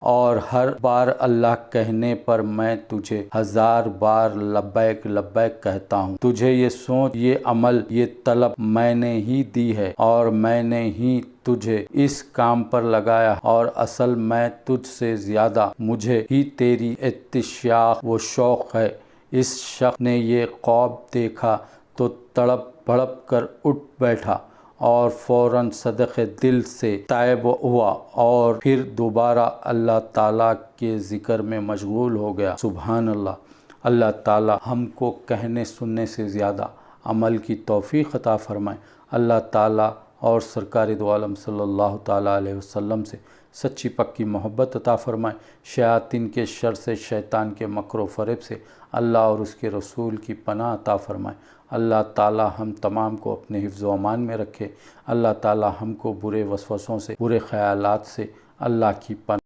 और हर बार अल्लाह कहने पर मैं तुझे 1000 बार लब्बैक लब्बैक कहता हूँ। तुझे ये सोच, ये अमल, ये तलब मैंने ही दी है और मैंने ही तुझे इस काम पर लगाया और असल मैं तुझसे ज़्यादा मुझे ही तेरी इत्तिशाक व शौक़ है। इस शख्स ने ये ख्वाब देखा तो तड़प भड़प कर उठ बैठा और फ़ौरन सदक़े दिल से ताइब हुआ और फिर दोबारा अल्लाह ताला के ज़िक्र में मशगूल हो गया। सुभान अल्लाह। अल्लाह ताला हमको कहने सुनने से ज़्यादा अमल की तौफ़ीक़ अता फ़रमाए। अल्लाह ताला और सरकार दो आलम सल्लल्लाहु ताला अलैहि वसल्लम से सच्ची पक्की मोहब्बत अता फ़रमाए। शयातीन के शर से, शैतान के मकर व फ़रेब से अल्लाह और उसके रसूल की पनाह अता फ़रमाए। अल्लाह ताला हम तमाम को अपने हिफ्ज़ व अमान में रखे। अल्लाह ताला हमको बुरे वसवसों से, बुरे ख़यालात से अल्लाह की पनाह